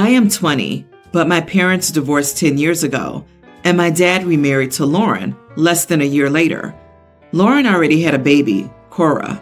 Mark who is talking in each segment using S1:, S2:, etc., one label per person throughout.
S1: I am 20, but my parents divorced 10 years ago, and my dad remarried to Lauren less than a year later. Lauren already had a baby, Cora.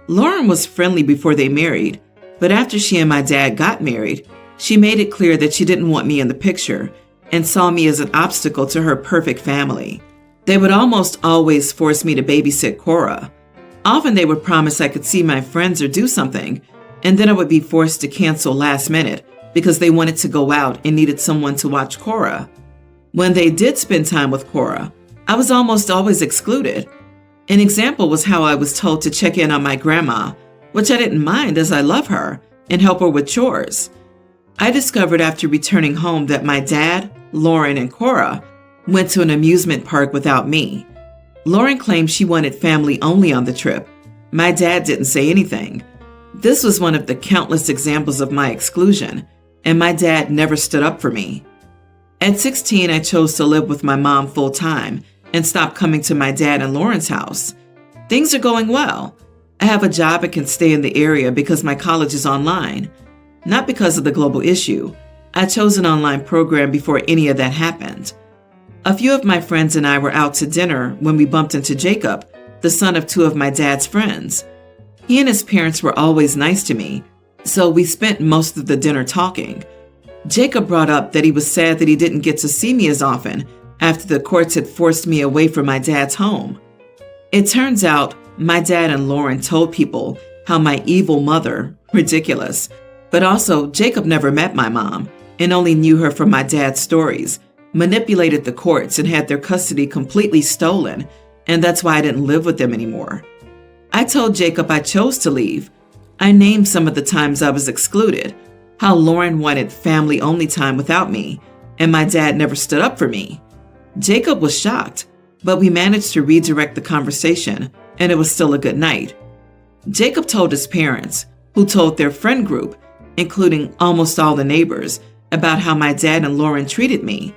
S1: Lauren was friendly before they married, but after she and my dad got married, she made it clear that she didn't want me in the picture and saw me as an obstacle to her perfect family. They would almost always force me to babysit Cora. Often they would promise I could see my friends or do something, and then I would be forced to cancel last minute because they wanted to go out and needed someone to watch Cora. When they did spend time with Cora, I was almost always excluded. An example was how I was told to check in on my grandma, which I didn't mind as I love her, and help her with chores. I discovered after returning home that my dad, Lauren, and Cora went to an amusement park without me. Lauren claimed she wanted family only on the trip. My dad didn't say anything. This was one of the countless examples of my exclusion, and my dad never stood up for me. At 16, I chose to live with my mom full time and stopped coming to my dad and Lauren's house. Things are going well. I have a job and can stay in the area because my college is online. Not because of the global issue. I chose an online program before any of that happened. A few of my friends and I were out to dinner when we bumped into Jacob, the son of two of my dad's friends. He and his parents were always nice to me, so we spent most of the dinner talking. Jacob brought up that he was sad that he didn't get to see me as often after the courts had forced me away from my dad's home. It turns out my dad and Lauren told people how my evil mother, ridiculous, but also Jacob never met my mom and only knew her from my dad's stories, manipulated the courts and had their custody completely stolen, and that's why I didn't live with them anymore. I told Jacob I chose to leave. I named some of the times I was excluded, how Lauren wanted family-only time without me, and my dad never stood up for me. Jacob was shocked, but we managed to redirect the conversation, and it was still a good night. Jacob told his parents, who told their friend group, including almost all the neighbors, about how my dad and Lauren treated me.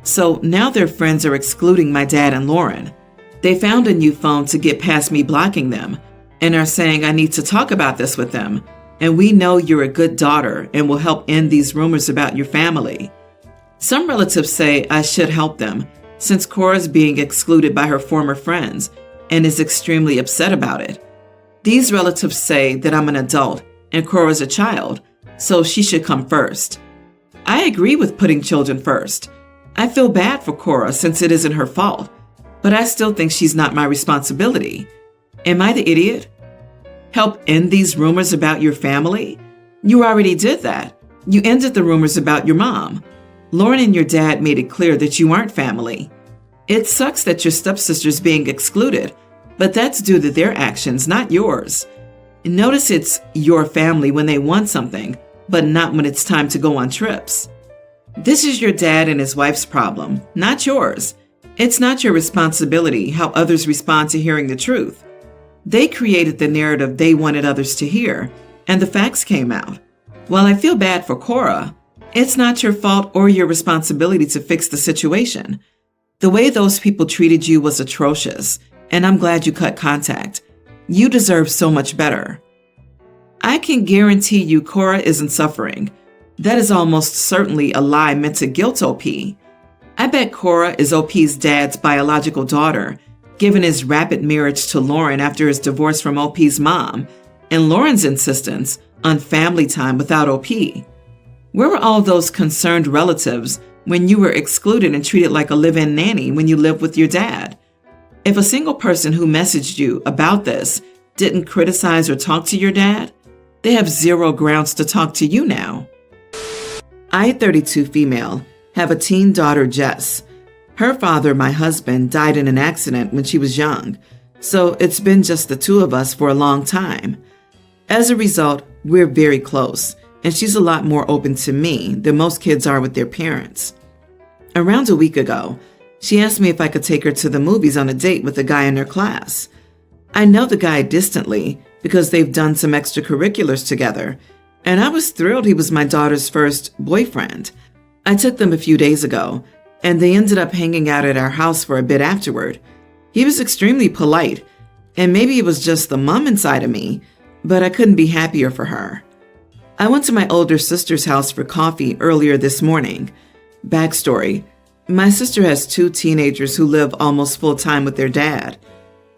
S1: So now their friends are excluding my dad and Lauren. They found a new phone to get past me blocking them and are saying I need to talk about this with them. And we know you're a good daughter and will help end these rumors about your family. Some relatives say I should help them since Cora's being excluded by her former friends and is extremely upset about it. These relatives say that I'm an adult and Cora's a child, so she should come first. I agree with putting children first. I feel bad for Cora since it isn't her fault, but I still think she's not my responsibility. Am I the idiot? Help end these rumors about your family? You already did that. You ended the rumors about your mom. Lauren and your dad made it clear that you aren't family. It sucks that your stepsister's being excluded, but that's due to their actions, not yours. Notice it's your family when they want something, but not when it's time to go on trips. This is your dad and his wife's problem, not yours. It's not your responsibility how others respond to hearing the truth. They created the narrative they wanted others to hear, and the facts came out. While I feel bad for Cora, it's not your fault or your responsibility to fix the situation. The way those people treated you was atrocious, and I'm glad you cut contact. You deserve so much better. I can guarantee you Cora isn't suffering. That is almost certainly a lie meant to guilt OP. I bet Cora is OP's dad's biological daughter, given his rapid marriage to Lauren after his divorce from OP's mom, and Lauren's insistence on family time without OP. Where were all those concerned relatives when you were excluded and treated like a live-in nanny when you lived with your dad? If a single person who messaged you about this didn't criticize or talk to your dad, they have zero grounds to talk to you now. I, 32 female, have a teen daughter, Jess. Her father, my husband, died in an accident when she was young, so it's been just the two of us for a long time. As a result, we're very close, and she's a lot more open to me than most kids are with their parents. Around a week ago, she asked me if I could take her to the movies on a date with a guy in her class. I know the guy distantly because they've done some extracurriculars together, and I was thrilled he was my daughter's first boyfriend. I took them a few days ago, and they ended up hanging out at our house for a bit afterward. He was extremely polite, and maybe it was just the mom inside of me, but I couldn't be happier for her. I went to my older sister's house for coffee earlier this morning. Backstory: my sister has 2 teenagers who live almost full-time with their dad.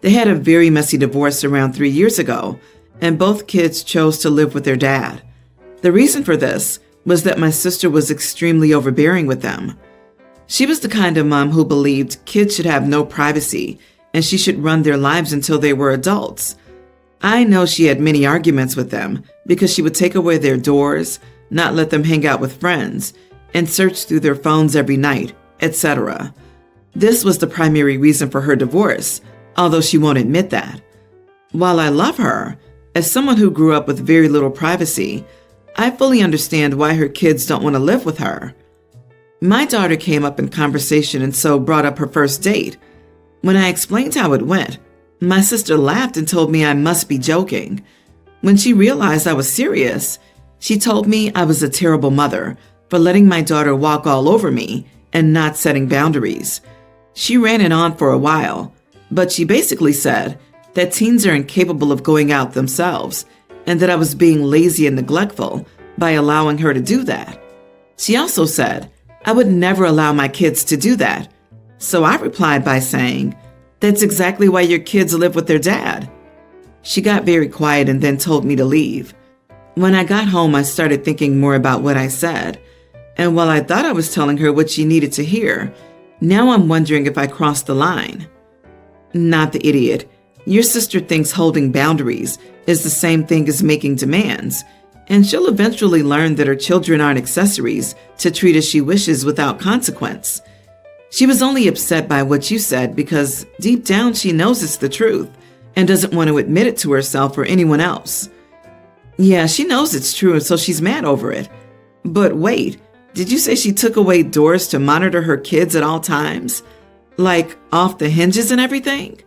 S1: They had a very messy divorce around 3 years ago, and both kids chose to live with their dad. The reason for this was that my sister was extremely overbearing with them. She was the kind of mom who believed kids should have no privacy and she should run their lives until they were adults. I know she had many arguments with them because she would take away their doors, not let them hang out with friends, and search through their phones every night, etc. This was the primary reason for her divorce, although she won't admit that. While I love her, as someone who grew up with very little privacy, I fully understand why her kids don't want to live with her. My daughter came up in conversation and so brought up her first date. When I explained how it went, my sister laughed and told me I must be joking. When she realized I was serious, she told me I was a terrible mother for letting my daughter walk all over me and not setting boundaries. She ran it on for a while, but she basically said that teens are incapable of going out themselves and that I was being lazy and neglectful by allowing her to do that. She also said I would never allow my kids to do that. So I replied by saying, "That's exactly why your kids live with their dad." She got very quiet and then told me to leave. When I got home, I started thinking more about what I said. And while I thought I was telling her what she needed to hear, now I'm wondering if I crossed the line. Not the idiot. Your sister thinks holding boundaries is the same thing as making demands, and she'll eventually learn that her children aren't accessories to treat as she wishes without consequence. She was only upset by what you said because deep down she knows it's the truth and doesn't want to admit it to herself or anyone else. Yeah, she knows it's true, so she's mad over it. But wait, did you say she took away doors to monitor her kids at all times? Like off the hinges and everything?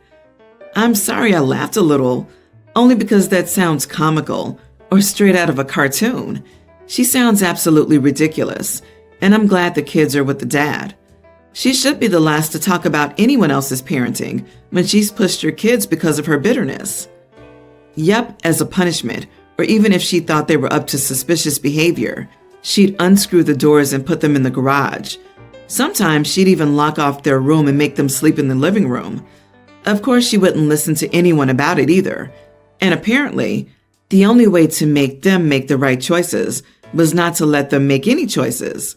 S1: I'm sorry I laughed a little, only because that sounds comical or straight out of a cartoon. She sounds absolutely ridiculous, and I'm glad the kids are with the dad. She should be the last to talk about anyone else's parenting when she's pushed her kids because of her bitterness. Yep, as a punishment, or even if she thought they were up to suspicious behavior, she'd unscrew the doors and put them in the garage. Sometimes she'd even lock off their room and make them sleep in the living room. Of course, she wouldn't listen to anyone about it either. And apparently, the only way to make them make the right choices was not to let them make any choices.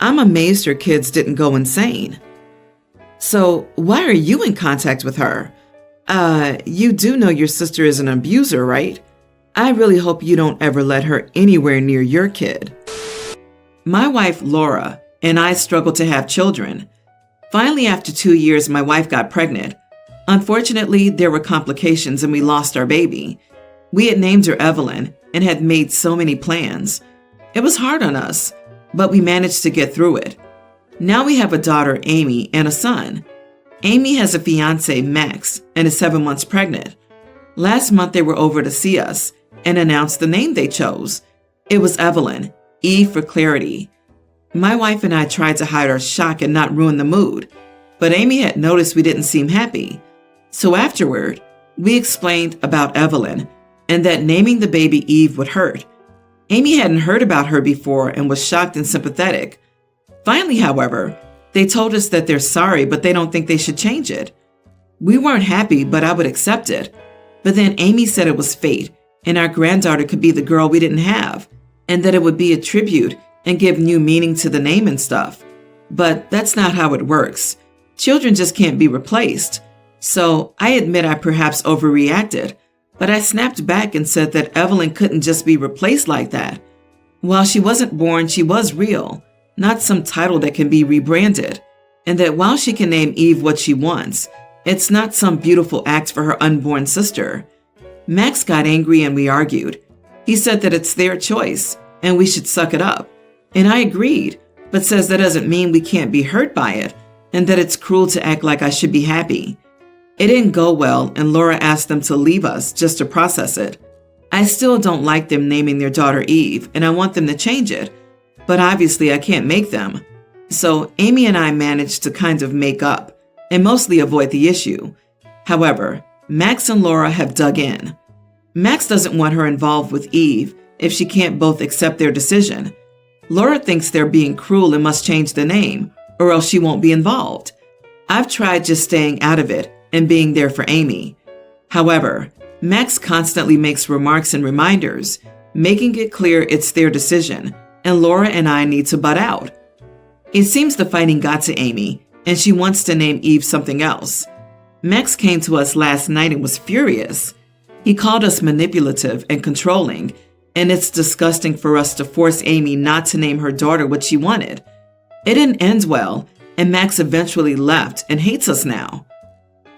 S1: I'm amazed her kids didn't go insane. So why are you in contact with her? You do know your sister is an abuser, right? I really hope you don't ever let her anywhere near your kid. My wife, Laura, and I struggled to have children. Finally, after 2 years, my wife got pregnant. Unfortunately, there were complications and we lost our baby. We had named her Evelyn and had made so many plans. It was hard on us, but we managed to get through it. Now we have a daughter, Amy, and a son. Amy has a fiance, Max, and is 7 months pregnant. Last month they were over to see us and announced the name they chose. It was Evelyn, E for clarity. My wife and I tried to hide our shock and not ruin the mood, but Amy had noticed we didn't seem happy. So afterward, we explained about Evelyn and that naming the baby Eve would hurt. Amy hadn't heard about her before and was shocked and sympathetic. Finally, however, they told us that they're sorry, but they don't think they should change it. We weren't happy, but I would accept it. But then Amy said it was fate, and our granddaughter could be the girl we didn't have, and that it would be a tribute and give new meaning to the name and stuff. But that's not how it works. Children just can't be replaced. So I admit I perhaps overreacted, but I snapped back and said that Evelyn couldn't just be replaced like that. While she wasn't born, she was real, not some title that can be rebranded, and that while she can name Eve what she wants, it's not some beautiful act for her unborn sister. Max got angry and we argued. He said that it's their choice and we should suck it up. And I agreed, but says that doesn't mean we can't be hurt by it and that it's cruel to act like I should be happy. It didn't go well and Laura asked them to leave us just to process it. I still don't like them naming their daughter Eve and I want them to change it, but obviously I can't make them. So Amy and I managed to kind of make up and mostly avoid the issue. However, Max and Laura have dug in. Max doesn't want her involved with Eve if she can't both accept their decision. Laura thinks they're being cruel and must change the name, or else she won't be involved. I've tried just staying out of it and being there for Amy. However, Max constantly makes remarks and reminders, making it clear it's their decision, and Laura and I need to butt out. It seems the fighting got to Amy, and she wants to name Eve something else. Max came to us last night and was furious. He called us manipulative and controlling, and it's disgusting for us to force Amy not to name her daughter what she wanted. It didn't end well, and Max eventually left and hates us now.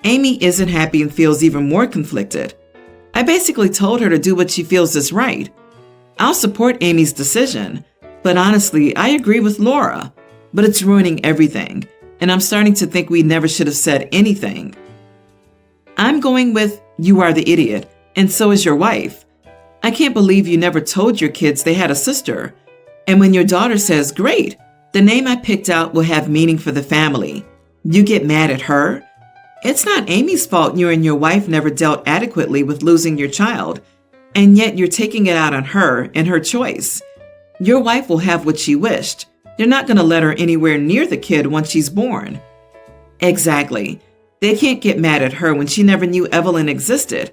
S1: Amy isn't happy and feels even more conflicted. I basically told her to do what she feels is right. I'll support Amy's decision, but honestly, I agree with Laura. But it's ruining everything, and I'm starting to think we never should have said anything. I'm going with, you are the idiot, and so is your wife. I can't believe you never told your kids they had a sister. And when your daughter says, great, the name I picked out will have meaning for the family, you get mad at her? It's not Amy's fault you and your wife never dealt adequately with losing your child, and yet you're taking it out on her and her choice. Your wife will have what she wished. You're not going to let her anywhere near the kid once she's born. Exactly. They can't get mad at her when she never knew Evelyn existed.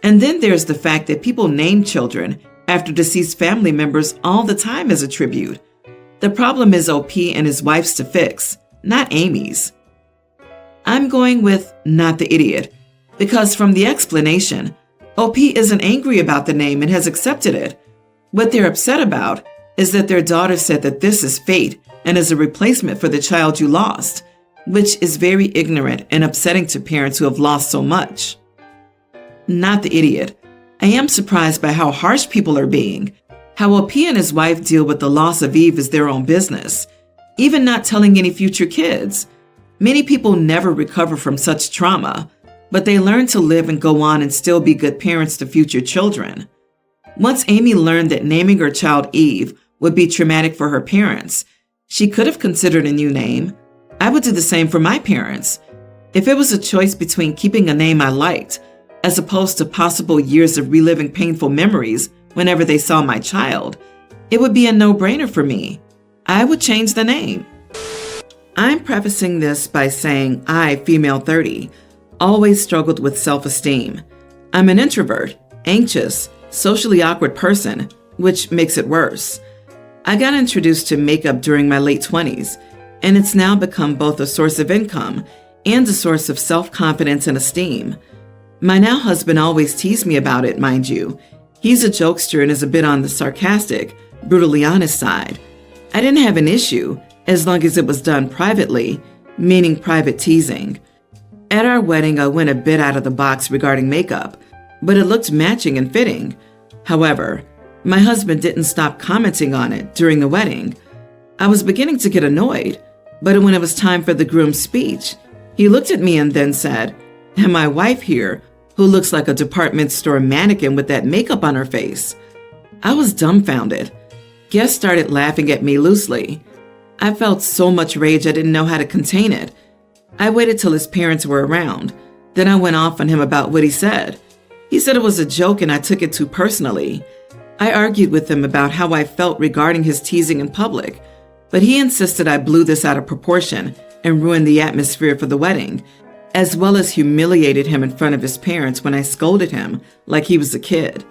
S1: And then there's the fact that people name children after deceased family members all the time as a tribute. The problem is OP and his wife's to fix, not Amy's. I'm going with not the idiot, because from the explanation, OP isn't angry about the name and has accepted it. What they're upset about is that their daughter said that this is fate and is a replacement for the child you lost, which is very ignorant and upsetting to parents who have lost so much. Not the idiot. I am surprised by how harsh people are being. How OP and his wife deal with the loss of Eve is their own business, even not telling any future kids. Many people never recover from such trauma, but they learn to live and go on and still be good parents to future children. Once Amy learned that naming her child Eve would be traumatic for her parents, she could have considered a new name. I would do the same for my parents. If it was a choice between keeping a name I liked, as opposed to possible years of reliving painful memories whenever they saw my child, it would be a no-brainer for me. I would change the name. I'm prefacing this by saying I, female 30, always struggled with self-esteem. I'm an introvert, anxious, socially awkward person, which makes it worse. I got introduced to makeup during my late 20s, and it's now become both a source of income and a source of self-confidence and esteem. My now husband always teased me about it, mind you. He's a jokester and is a bit on the sarcastic, brutally honest side. I didn't have an issue as long as it was done privately, meaning private teasing. At our wedding, I went a bit out of the box regarding makeup, but it looked matching and fitting. However, my husband didn't stop commenting on it during the wedding. I was beginning to get annoyed, but when it was time for the groom's speech, he looked at me and then said, "And my wife here, who looks like a department store mannequin with that makeup on her face." I was dumbfounded. Guests started laughing at me loosely. I felt so much rage I didn't know how to contain it. I waited till his parents were around. Then I went off on him about what he said. He said it was a joke and I took it too personally. I argued with him about how I felt regarding his teasing in public, but he insisted I blew this out of proportion and ruined the atmosphere for the wedding, as well as humiliated him in front of his parents when I scolded him like he was a kid.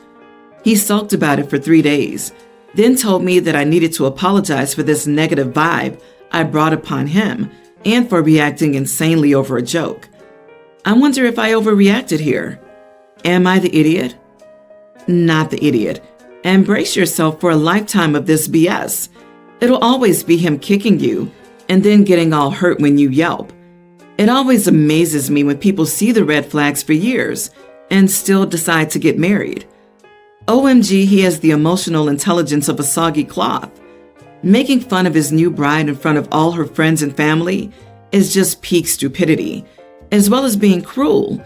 S1: He sulked about it for 3 days, then told me that I needed to apologize for this negative vibe I brought upon him and for reacting insanely over a joke. I wonder if I overreacted here. Am I the idiot? Not the idiot. And brace yourself for a lifetime of this BS. It'll always be him kicking you and then getting all hurt when you yelp. It always amazes me when people see the red flags for years and still decide to get married. OMG, he has the emotional intelligence of a soggy cloth. Making fun of his new bride in front of all her friends and family is just peak stupidity, as well as being cruel.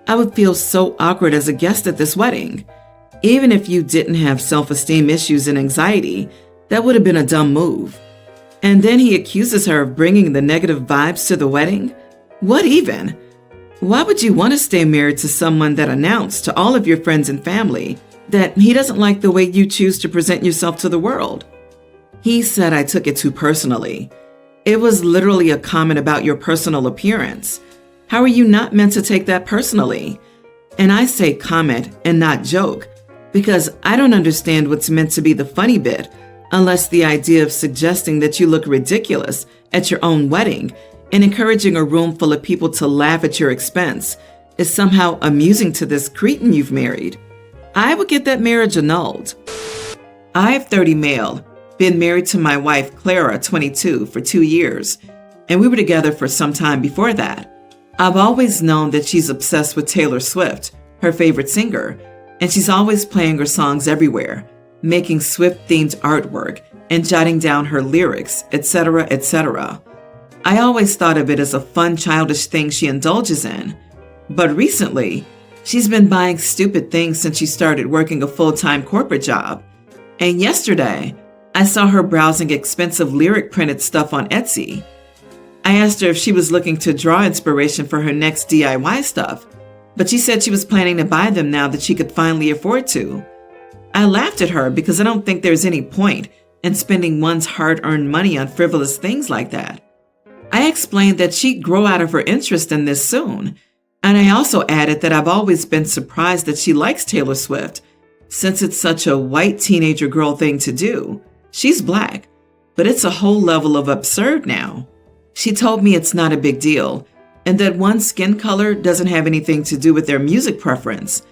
S1: I would feel so awkward as a guest at this wedding. Even if you didn't have self-esteem issues and anxiety, that would have been a dumb move. And then he accuses her of bringing the negative vibes to the wedding? What even? Why would you want to stay married to someone that announced to all of your friends and family that he doesn't like the way you choose to present yourself to the world. He said I took it too personally. It was literally a comment about your personal appearance. How are you not meant to take that personally? And I say comment and not joke because I don't understand what's meant to be the funny bit unless the idea of suggesting that you look ridiculous at your own wedding and encouraging a room full of people to laugh at your expense is somehow amusing to this cretin you've married. I would get that marriage annulled. I'm 30 male, been married to my wife Clara, 22, for 2 years, and we were together for some time before that. I've always known that she's obsessed with Taylor Swift, her favorite singer, and she's always playing her songs everywhere, making Swift-themed artwork and jotting down her lyrics, etc., etc. I always thought of it as a fun, childish thing she indulges in. But recently, she's been buying stupid things since she started working a full-time corporate job. And yesterday, I saw her browsing expensive lyric printed stuff on Etsy. I asked her if she was looking to draw inspiration for her next DIY stuff, but she said she was planning to buy them now that she could finally afford to. I laughed at her because I don't think there's any point in spending one's hard-earned money on frivolous things like that. I explained that she'd grow out of her interest in this soon, and I also added that I've always been surprised that she likes Taylor Swift, since it's such a white teenager girl thing to do. She's black, but it's a whole level of absurd now. She told me it's not a big deal, and that one's skin color doesn't have anything to do with their music preference.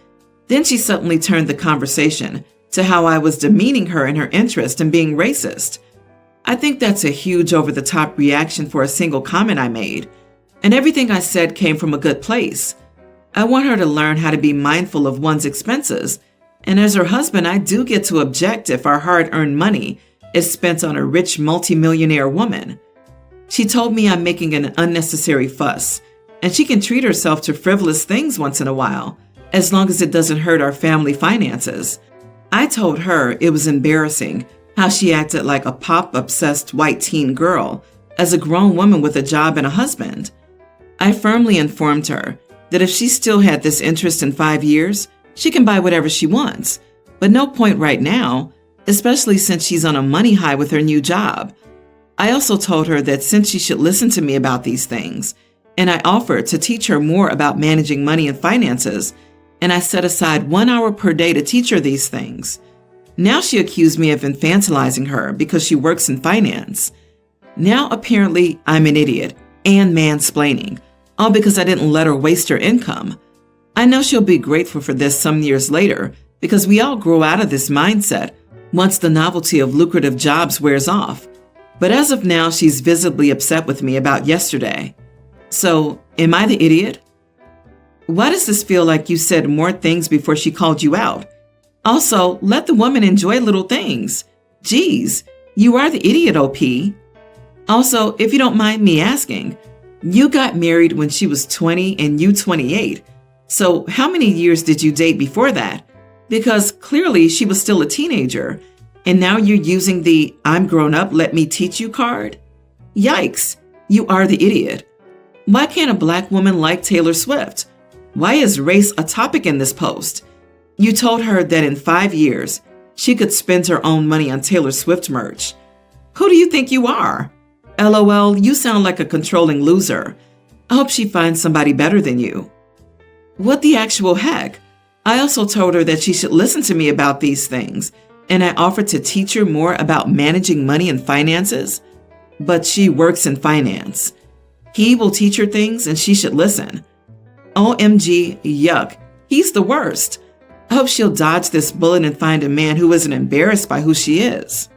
S1: Then she suddenly turned the conversation to how I was demeaning her and her interest in being racist. I think that's a huge over-the-top reaction for a single comment I made, and everything I said came from a good place. I want her to learn how to be mindful of one's expenses, and as her husband, I do get to object if our hard-earned money is spent on a rich multimillionaire woman. She told me I'm making an unnecessary fuss, and she can treat herself to frivolous things once in a while, as long as it doesn't hurt our family finances. I told her it was embarrassing how she acted like a pop-obsessed white teen girl as a grown woman with a job and a husband. I firmly informed her that if she still had this interest in 5 years, she can buy whatever she wants, but no point right now, especially since she's on a money high with her new job. I also told her that since she should listen to me about these things, and I offered to teach her more about managing money and finances, and I set aside 1 hour per day to teach her these things. Now she accused me of infantilizing her because she works in finance. Now apparently I'm an idiot and mansplaining, all because I didn't let her waste her income. I know she'll be grateful for this some years later because we all grow out of this mindset once the novelty of lucrative jobs wears off. But as of now, she's visibly upset with me about yesterday. So, am I the idiot? Why does this feel like you said more things before she called you out? Also, let the woman enjoy little things. Geez, you are the idiot, OP. Also, if you don't mind me asking, you got married when she was 20 and you 28. So how many years did you date before that? Because clearly she was still a teenager. And now you're using the I'm grown up, let me teach you card? Yikes, you are the idiot. Why can't a black woman like Taylor Swift? Why is race a topic in this post? You told her that in 5 years, she could spend her own money on Taylor Swift merch. Who do you think you are? LOL, you sound like a controlling loser. I hope she finds somebody better than you. What the actual heck? I also told her that she should listen to me about these things, and I offered to teach her more about managing money and finances. But she works in finance. He will teach her things and she should listen. OMG, yuck, he's the worst. I hope she'll dodge this bullet and find a man who isn't embarrassed by who she is.